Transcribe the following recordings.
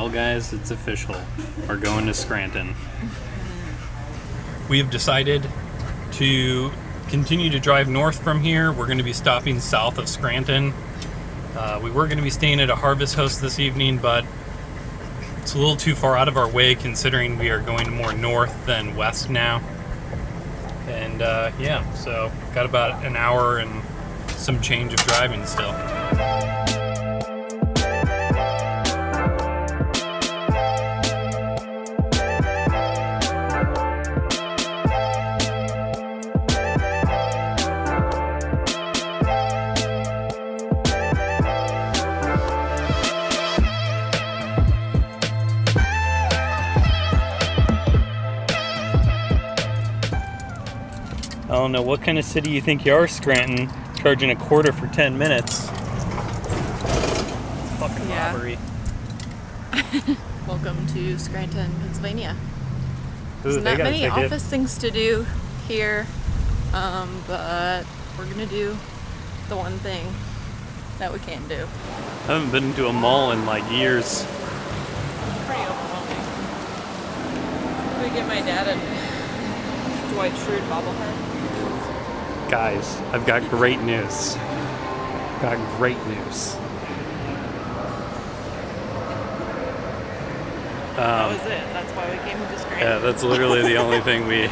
Well, guys, it's official. We're going to Scranton. We have decided to continue to drive north from here. We're going to be stopping south of Scranton. We were going to be staying at a Harvest Host this evening, but it's a little too far out of our way considering we are going more north than west now. And yeah, so got about an hour and some change of driving still. I don't know what kind of city you think you are, Scranton, charging $0.25 for 10 minutes. Fucking robbery. Welcome to Scranton, Pennsylvania. Ooh, There's not many office things to do here, but we're gonna do the one thing that we can do. I haven't been to a mall in like years. It's pretty overwhelming. Let me get my dad a Dwight Schrute bobblehead. Guys, I've got great news. Got great news. That was it. That's why we came to Scranton. Yeah, that's literally the only thing we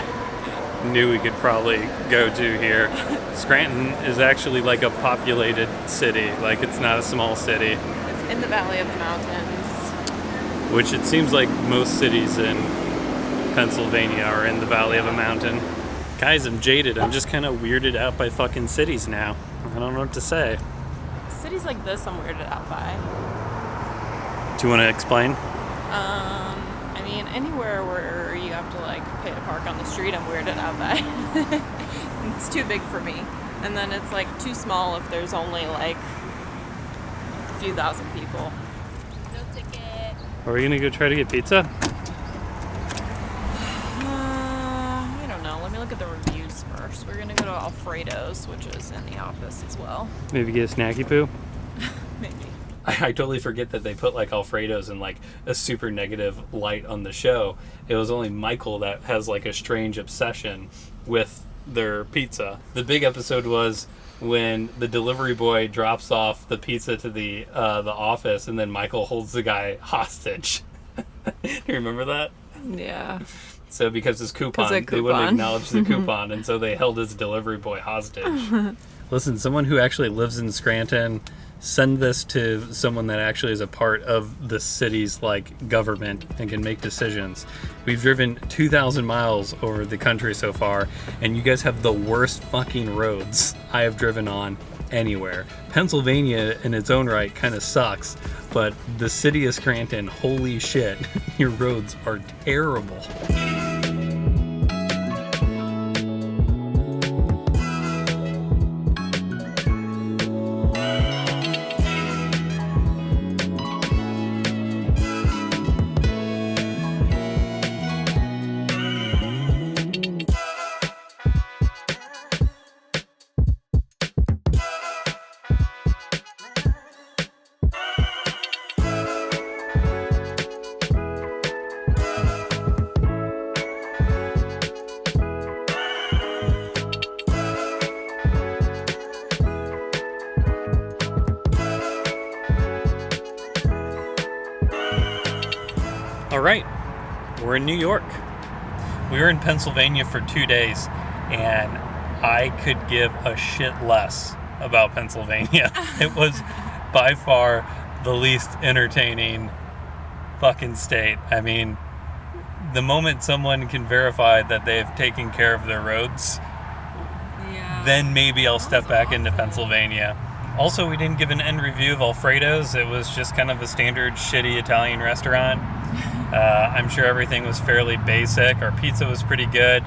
knew we could probably go to here. Scranton is actually like a populated city. Like, it's not a small city. It's in the Valley of the Mountains. Which it seems like most cities in Pennsylvania are in the Valley of a Mountain. Guys, I'm jaded. I'm just kind of weirded out by fucking cities now. I don't know what to say. Cities like this I'm weirded out by. Do you want to explain? I mean, anywhere where you have to like pay to park on the street, I'm weirded out by. It's too big for me. And then it's like too small if there's only like a few thousand people. No ticket. Are we gonna go try to get pizza? I don't know. Let me look at the reviews first. We're gonna go to Alfredo's, which is in the office as well. Maybe get a snacky poo? Maybe. I totally forget that they put like Alfredo's in like a super negative light on the show. It was only Michael that has like a strange obsession with their pizza. The big episode was when the delivery boy drops off the pizza to the office, and then Michael holds the guy hostage. You remember that? Yeah. So because his coupon, they wouldn't acknowledge the coupon, and so they held his delivery boy hostage. Listen, someone who actually lives in Scranton, send this to someone that actually is a part of the city's like government and can make decisions. We've driven 2,000 miles over the country so far, and you guys have the worst fucking roads I have driven on anywhere. Pennsylvania in its own right kind of sucks, but the city of Scranton, holy shit, your roads are terrible. All right, we're in New York. We were in Pennsylvania for 2 days, and I could give a shit less about Pennsylvania. It was by far the least entertaining fucking state. I mean, the moment someone can verify that they've taken care of their roads, then maybe I'll step back into Pennsylvania. Also, we didn't give an end review of Alfredo's. It was just kind of a standard shitty Italian restaurant. I'm sure everything was fairly basic. Our pizza was pretty good.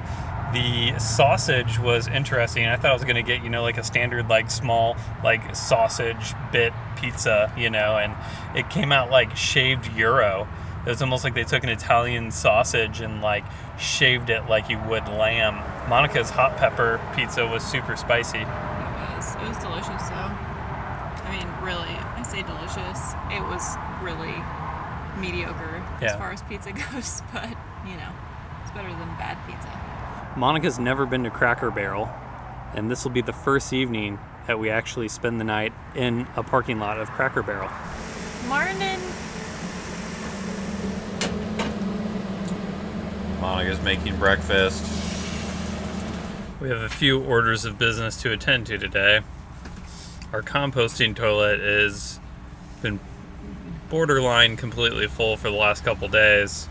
The sausage was interesting. I thought I was going to get, like a standard, like small, like sausage bit pizza, and it came out like shaved gyro. It was almost like they took an Italian sausage and like shaved it like you would lamb. Monica's hot pepper pizza was super spicy. It was delicious though. I mean, really, I say delicious. It was really mediocre Yeah. as far as pizza goes, but, it's better than bad pizza. Monica's never been to Cracker Barrel, and this will be the first evening that we actually spend the night in a parking lot of Cracker Barrel. Morning. Monica's making breakfast. We have a few orders of business to attend to today. Our composting toilet has been borderline completely full for the last couple days.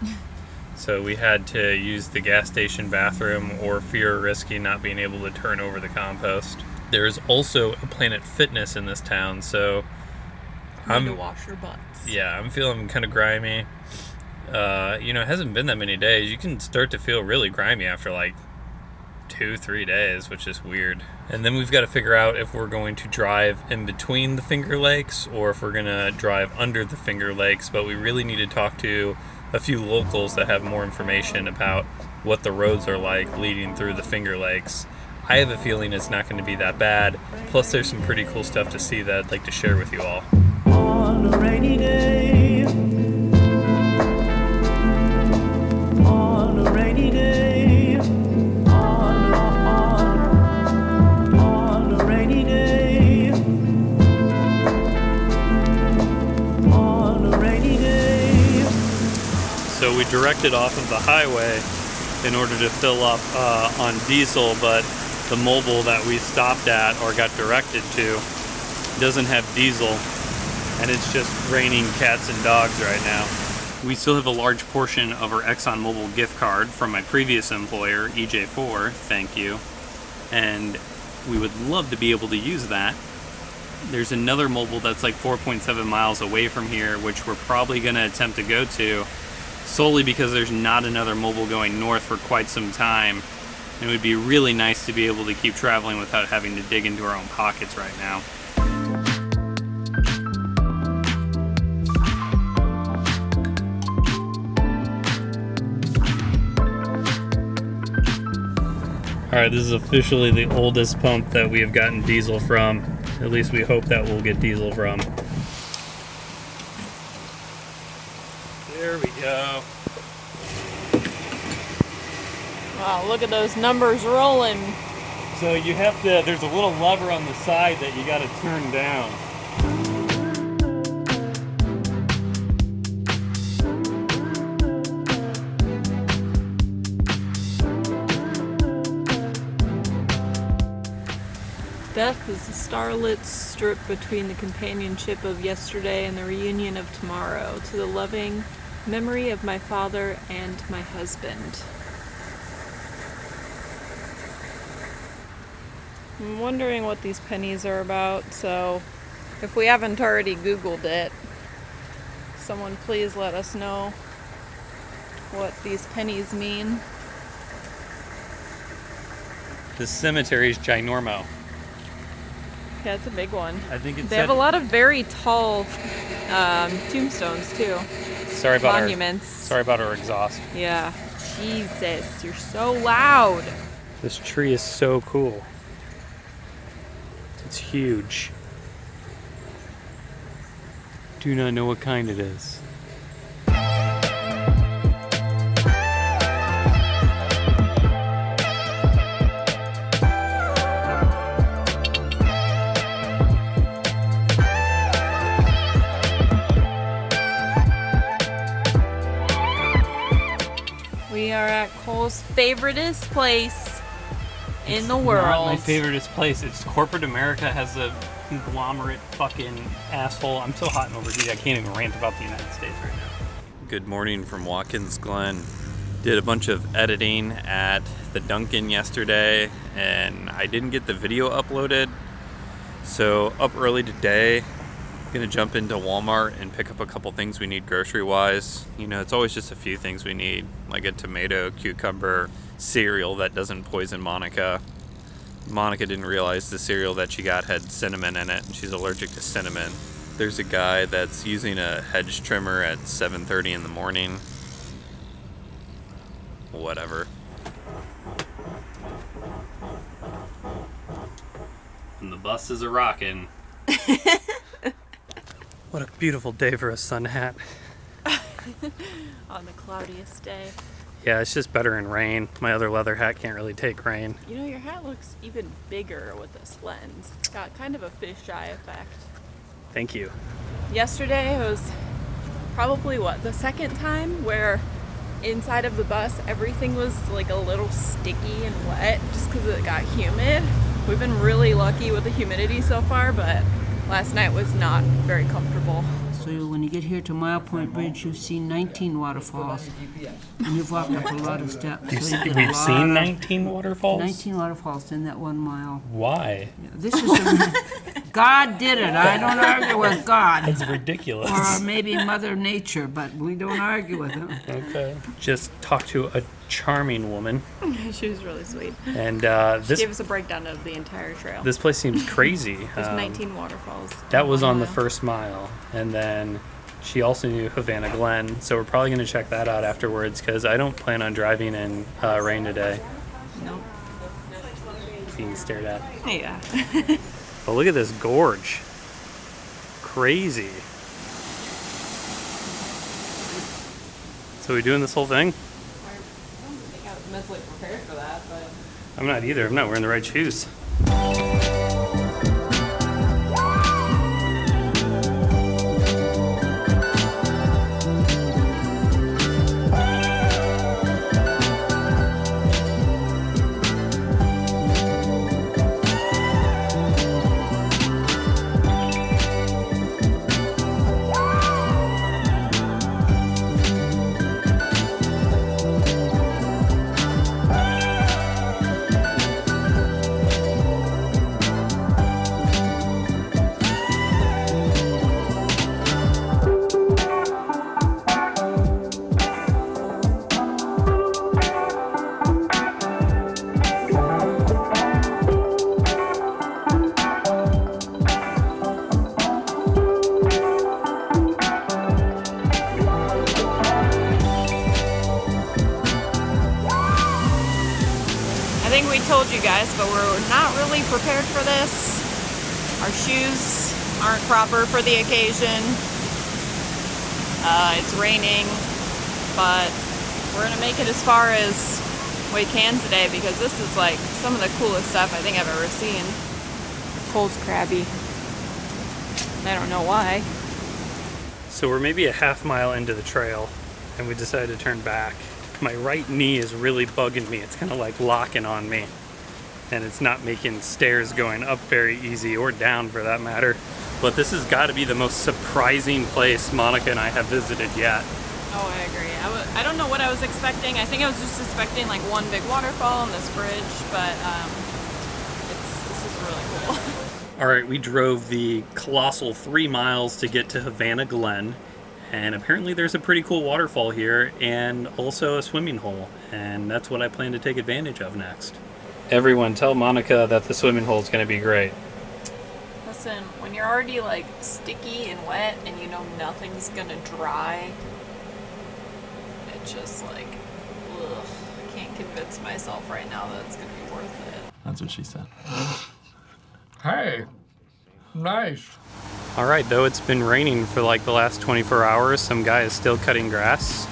So we had to use the gas station bathroom or fear risking not being able to turn over the compost. There's also a Planet Fitness in this town, so Need to wash your butts. yeah, I'm feeling kind of grimy. It hasn't been that many days. You can start to feel really grimy after like 2-3 days, which is weird. And then we've got to figure out if we're going to drive in between the Finger Lakes or if we're going to drive under the Finger Lakes, but we really need to talk to a few locals that have more information about what the roads are like leading through the Finger Lakes. I have a feeling it's not going to be that bad. Plus there's some pretty cool stuff to see that I'd like to share with you all. On a rainy day, on a rainy day, on a rainy day, on a rainy day. So we directed off of the highway in order to fill up on diesel, but the mobile that we stopped at or got directed to doesn't have diesel, and it's just raining cats and dogs right now. We still have a large portion of our ExxonMobil gift card from my previous employer, EJ4, thank you, and we would love to be able to use that. There's another mobile that's like 4.7 miles away from here, which we're probably going to attempt to go to, solely because there's not another mobile going north for quite some time. And it would be really nice to be able to keep traveling without having to dig into our own pockets right now. Alright, this is officially the oldest pump that we have gotten diesel from. At least we hope that we'll get diesel from. There we go. Wow, look at those numbers rolling. So you have to, there's a little lever on the side that you got to turn down. Death is the starlit strip between the companionship of yesterday and the reunion of tomorrow, to the loving memory of my father and my husband. I'm wondering what these pennies are about, so if we haven't already Googled it, someone please let us know what these pennies mean. The cemetery's ginormo. Yeah, it's a big one. I think it's They have a lot of very tall tombstones too. Sorry about Monuments. our exhaust. Yeah. Jesus, you're so loud. This tree is so cool. It's huge. Do not know what kind it is. We are at Cole's favoriteest place in the world. Not my favoriteest place. It's corporate America has a conglomerate fucking asshole. I'm so hot and overheated I can't even rant about the United States right now. Good morning from Watkins Glen. Did a bunch of editing at the Dunkin' yesterday, and I didn't get the video uploaded. So up early today, gonna jump into Walmart and pick up a couple things we need grocery-wise. You know, it's always just a few things we need, like a tomato, cucumber, cereal that doesn't poison Monica. Monica didn't realize the cereal that she got had cinnamon in it, and she's allergic to cinnamon. There's a guy that's using a hedge trimmer at 7:30 in the morning. Whatever. And the bus is a-rockin'. What a beautiful day for a sun hat. on the cloudiest day. Yeah, it's just better in rain. My other leather hat can't really take rain. You know, your hat looks even bigger with this lens. It's got kind of a fisheye effect. Thank you. Yesterday was probably the second time where inside of the bus everything was like a little sticky and wet just because it got humid. We've been really lucky with the humidity so far, but last night was not very comfortable. So when you get here to Mile Point Bridge, you've seen 19 waterfalls, and you've walked up a lot of steps. So you get a We've lot seen of- 19 waterfalls? 19 waterfalls in that 1 mile. Why? This is God did it. I don't argue with God. It's ridiculous. Or maybe Mother Nature, but we don't argue with him. Okay. Just talked to a charming woman, She was really sweet. and Gave this us a breakdown of the entire trail. this place seems crazy. There's 19 waterfalls. That was in on the 1 mile. first mile, and then she also knew Havana Glen, so we're probably going to check that out afterwards because I don't plan on driving in rain today. Nope. Being stared at. Yeah. But look at this gorge. Crazy. So we doing this whole thing? I don't think I was mentally prepared for that, but I'm not either. I'm not wearing the right shoes. I think we told you guys, but we're not really prepared for this. Our shoes aren't proper for the occasion. It's raining, but we're gonna make it as far as we can today because this is like some of the coolest stuff I think I've ever seen. Cold's crabby. I don't know why. So we're maybe a half mile into the trail, and we decided to turn back. My right knee is really bugging me. It's kind of like locking on me. And it's not making stairs going up very easy, or down for that matter. But this has got to be the most surprising place Monica and I have visited yet. Oh, I agree. I don't know what I was expecting. I think I was just expecting like one big waterfall on this bridge, but this is really cool. All right, we drove the colossal 3 miles to get to Havana Glen. And apparently there's a pretty cool waterfall here and also a swimming hole. And that's what I plan to take advantage of next. Everyone tell Monica that the swimming hole is going to be great. Listen, when you're already like sticky and wet and you know nothing's gonna dry, it's just like, ugh, I can't convince myself right now that it's gonna be worth it. That's what she said. Hey, nice. All right, though it's been raining for like the last 24 hours, some guy is still cutting grass.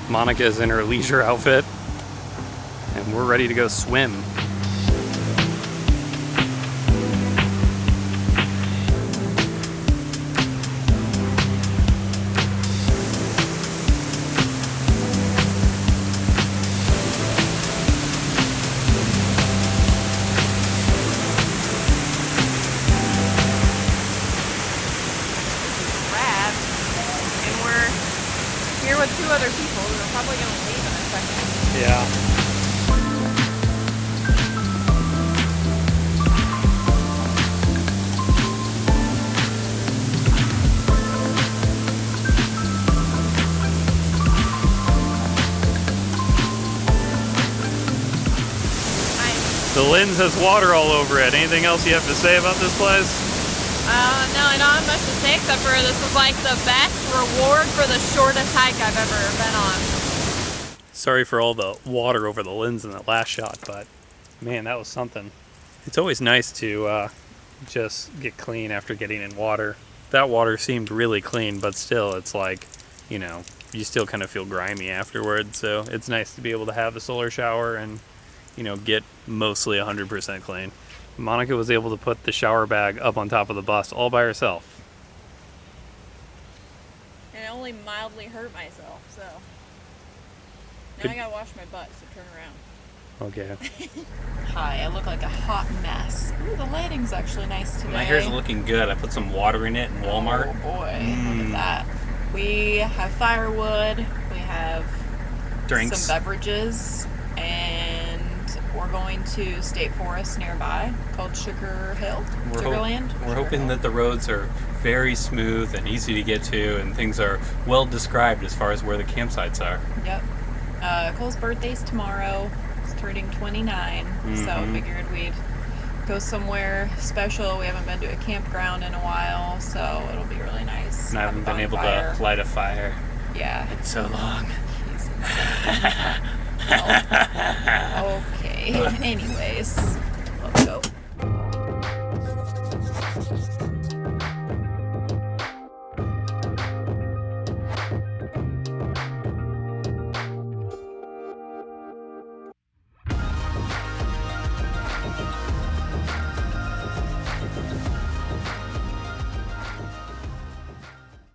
Monica's in her leisure outfit, and we're ready to go swim. Rad. And we're here with 2 other people who are probably gonna leave in a second. Yeah. Nice. The lens has water all over it. Anything else you have to say about this place? No, I don't have much to say except for this was like the best reward for the shortest hike I've ever been on. Sorry for all the water over the lens in that last shot, but man, that was something. It's always nice to just get clean after getting in water. That water seemed really clean, but still, it's like you know, you still kind of feel grimy afterwards. So it's nice to be able to have a solar shower and, you know, get mostly 100% clean. Monica was able to put the shower bag up on top of the bus all by herself. And I only mildly hurt myself, so. Now Good. I gotta wash my butt, so turn around. Okay. Hi, I look like a hot mess. Ooh, the lighting's actually nice today. My hair's looking good. I put some water in it in Walmart. Oh boy, look at that. We have firewood, we have Drinks. some beverages, and we're going to State Forest nearby called Sugar Hill. Sugarland? We're hoping that the roads are very smooth and easy to get to, and things are well described as far as where the campsites are. Yep. Cole's birthday's tomorrow. He's turning 29, so figured we'd go somewhere special. We haven't been to a campground in a while, so it'll be really nice. And I haven't been able to light a fire. Yeah. It's so long. He's insane. Oh, okay. Anyways,